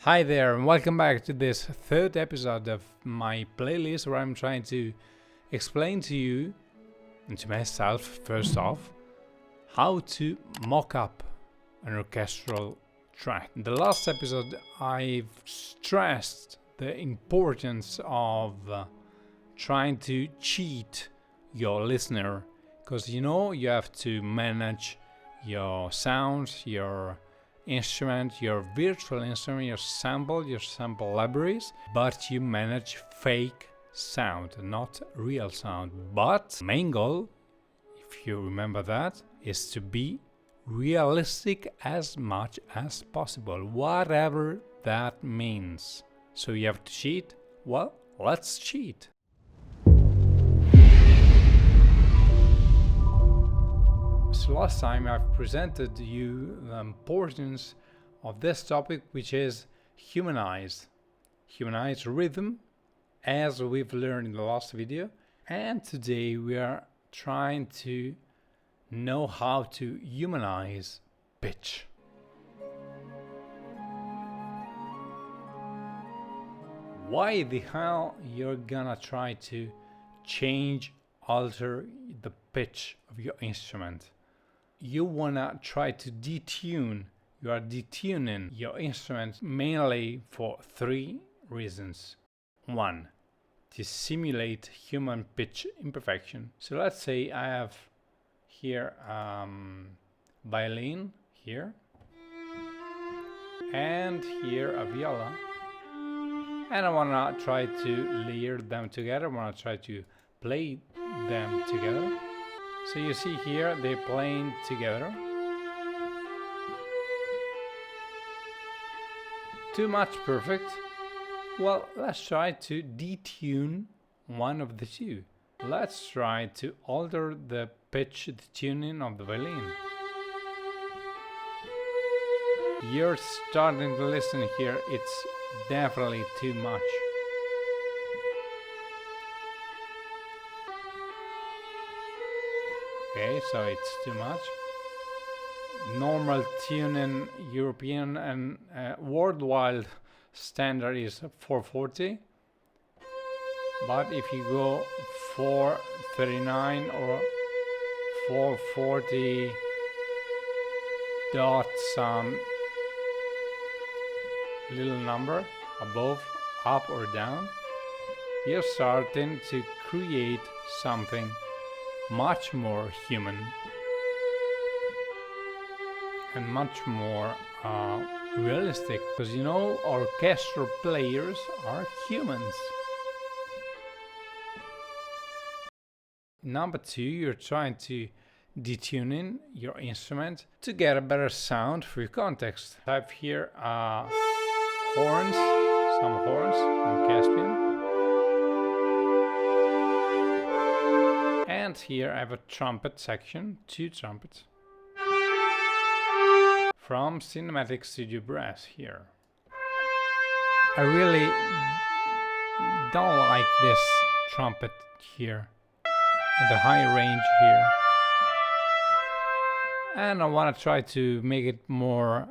Hi there, and welcome back to this third episode of my playlist where I'm trying to explain to you and to myself, first off, how to mock up an orchestral track. In the last episode, I've stressed the importance of trying to cheat your listener, because you have to manage your sounds, your instrument, your virtual instrument, your sample libraries, but you manage fake sound, not real sound. But main goal, if you remember that, is to be realistic as much as possible, whatever that means. So you have to cheat? Well, let's cheat. So last time I've presented to you the importance of this topic, which is humanize rhythm, as we've learned in the last video. And today we are trying to know how to humanize pitch. Why the hell you're gonna try to alter the pitch of your instrument? You wanna try to detune. You are detuning your instrument mainly for three reasons. One, to simulate human pitch imperfection. So let's say I have here violin here, and here a viola, and I wanna try to layer them together. I wanna try to play them together. So you see here, they're playing together. Too much perfect. Well, let's try to detune one of the two. Let's try to alter the pitch, the tuning of the violin. You're starting to listen here, it's definitely too much. Okay, so it's too much. Normal tuning, European and worldwide standard is 440. But if you go 439 or 440 dot some little number above, up or down, you're starting to create something much more human and much more realistic, because orchestral players are humans. Number two, you're trying to detune your instrument to get a better sound for your context. I have here horns, some horns in Caspian. And here I have a trumpet section, two trumpets, from Cinematic Studio Brass here. I really don't like this trumpet here, and the high range here. And I want to try to make it more,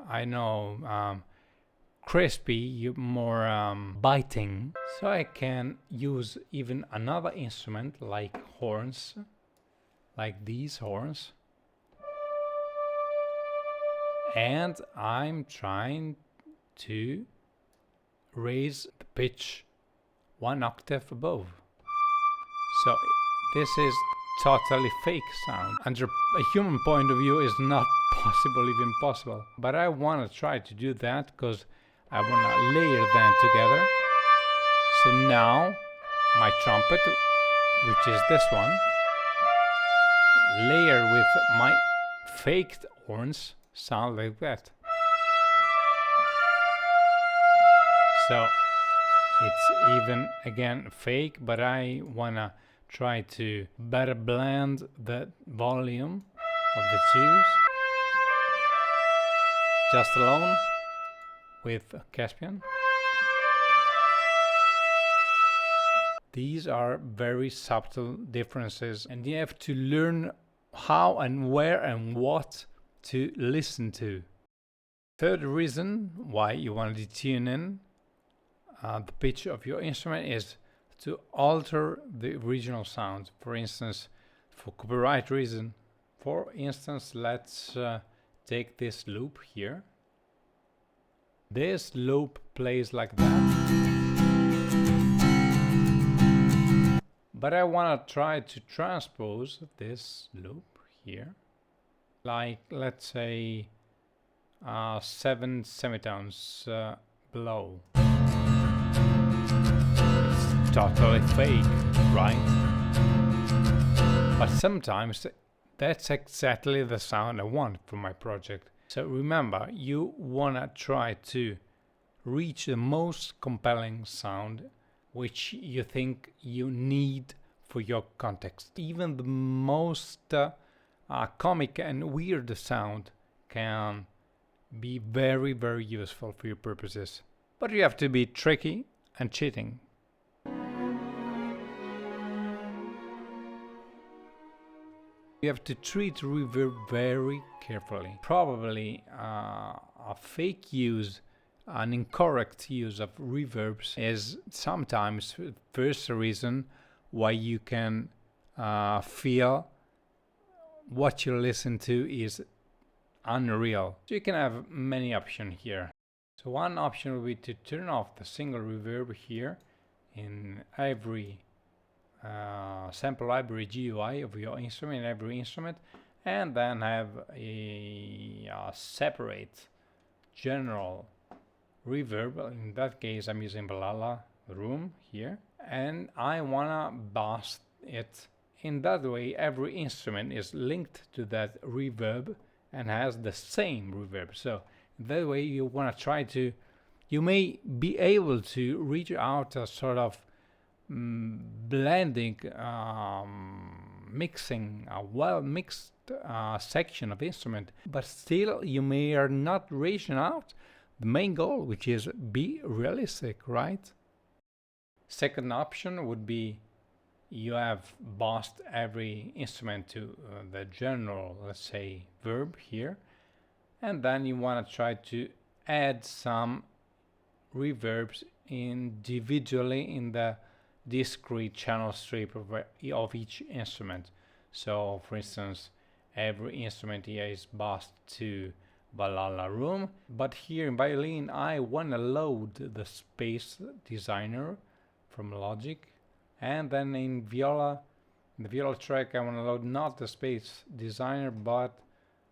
crispy, more biting, so I can use even another instrument like horns, like these horns, and I'm trying to raise the pitch one octave above. So this is totally fake sound. Under a human point of view, is not possible, even possible. But I want to try to do that because I want to layer them together. So now my trumpet, which is this one, layered with my faked horns, sound like that. So it's even again fake, but I wanna try to better blend the volume of the twos just alone with Caspian. These are very subtle differences, and you have to learn how and where and what to listen to. Third reason why you want to tune in the pitch of your instrument is to alter the original sound. For instance, for copyright reason. For instance, let's take this loop here. This loop plays like that. But I want to try to transpose this loop here. Like, let's say, 7 semitones below. It's totally fake, right? But sometimes that's exactly the sound I want for my project. So remember, you wanna try to reach the most compelling sound which you think you need for your context. Even the most comic and weird sound can be very, very useful for your purposes. But you have to be tricky and cheating. You have to treat reverb very carefully. Probably a fake use, an incorrect use of reverbs is sometimes the first reason why you can feel what you listen to is unreal. So you can have many options here. So one option would be to turn off the single reverb here in every sample library GUI of your instrument, every instrument, and then have a separate general reverb. In that case, I'm using Balala Room here, and I wanna boost it. In that way, every instrument is linked to that reverb and has the same reverb. So that way, you wanna try to, you may be able to reach out a sort of blending, mixing a well-mixed section of instrument, but still you may are not reaching out the main goal, which is be realistic, right? Second option would be you have bossed every instrument to the general, let's say, verb here, and then you want to try to add some reverbs individually in the discrete channel strip of each instrument. So for instance, every instrument here is bossed to Balala Room, but here in violin I want to load the space designer from Logic, and then in viola, the viola track, I want to load not the space designer but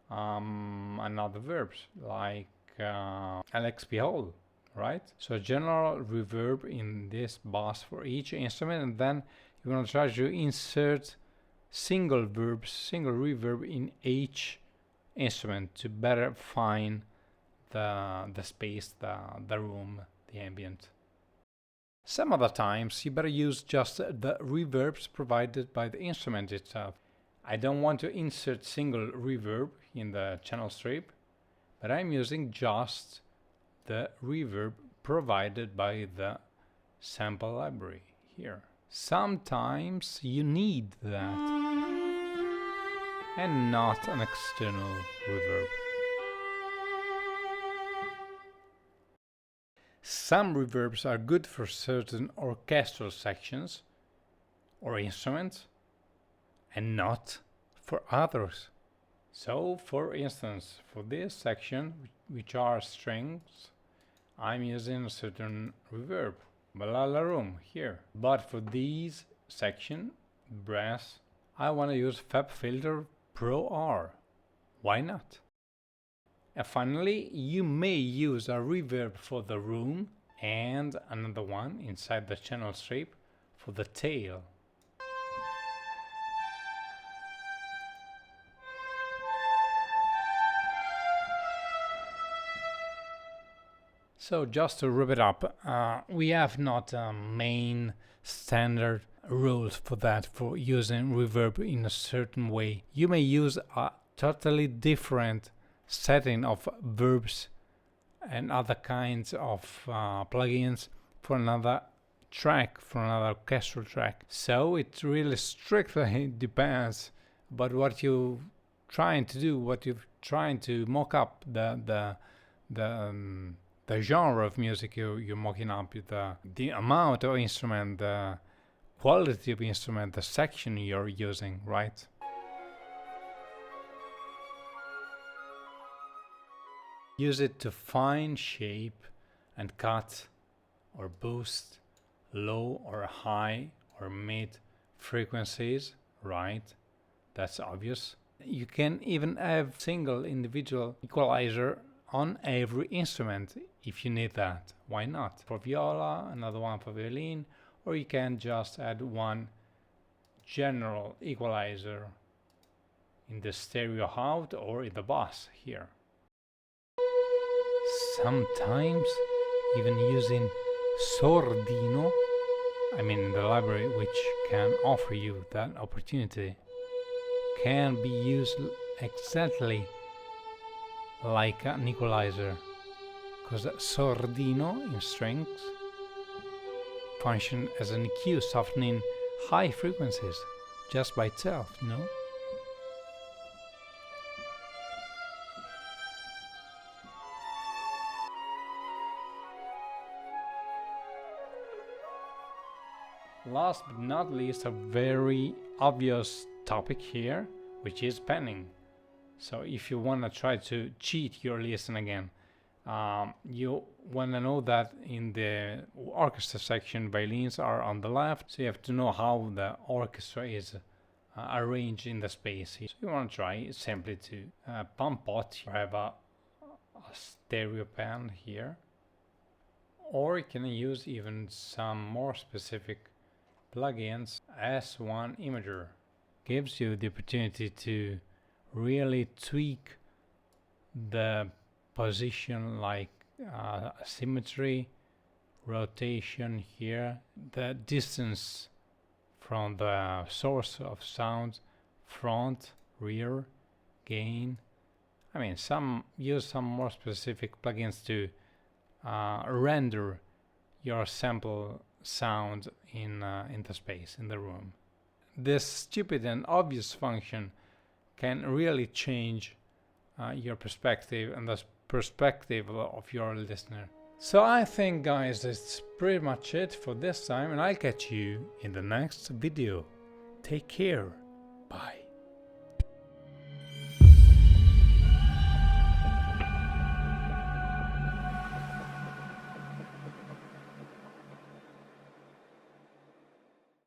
another verbs like LXP Hall. Right? So general reverb in this boss for each instrument, and then you want to try to insert single verbs, single reverb in each instrument to better find the space, the room, the ambient. Some other times you better use just the reverbs provided by the instrument itself. I don't want to insert single reverb in the channel strip, but I'm using just the reverb provided by the sample library here. Sometimes you need that and not an external reverb. Some reverbs are good for certain orchestral sections or instruments and not for others. So, for instance, for this section, which are strings, I'm using a certain reverb, Balala Room here. But for these section, brass, I want to use FabFilter Pro R. Why not? And finally, you may use a reverb for the room and another one inside the channel strip for the tail. So just to wrap it up, we have not main standard rules for that, for using reverb in a certain way. You may use a totally different setting of verbs and other kinds of plugins for another track, for another orchestral track. So it really strictly depends about what you're trying to do, what you're trying to mock up, the the genre of music you're mocking up, the amount of instrument, the quality of instrument, the section you're using, right? Use it to find shape and cut or boost low or high or mid frequencies, right? That's obvious. You can even have single individual equalizer on every instrument if you need that. Why not? For viola, another one for violin, or you can just add one general equalizer in the stereo out or in the bass here. Sometimes even using sordino, I mean in the library, which can offer you that opportunity, can be used exactly like an equalizer, because sordino in strings function as an EQ, softening high frequencies just by itself, you know? Last but not least, a very obvious topic here, which is panning. So if you want to try to cheat your listen again, you want to know that in the orchestra section, violins are on the left, so you have to know how the orchestra is arranged in the space. So you want to try simply to pump pot, you have a stereo pan here, or you can use even some more specific plugins. S1 Imager gives you the opportunity to really tweak the position, like symmetry, rotation here, the distance from the source of sound, front, rear, gain. I mean, use some more specific plugins to render your sample sound in the space, in the room. This stupid and obvious function can really change your perspective and the perspective of your listener. So I think, guys, that's pretty much it for this time, and I'll catch you in the next video. Take care. Bye.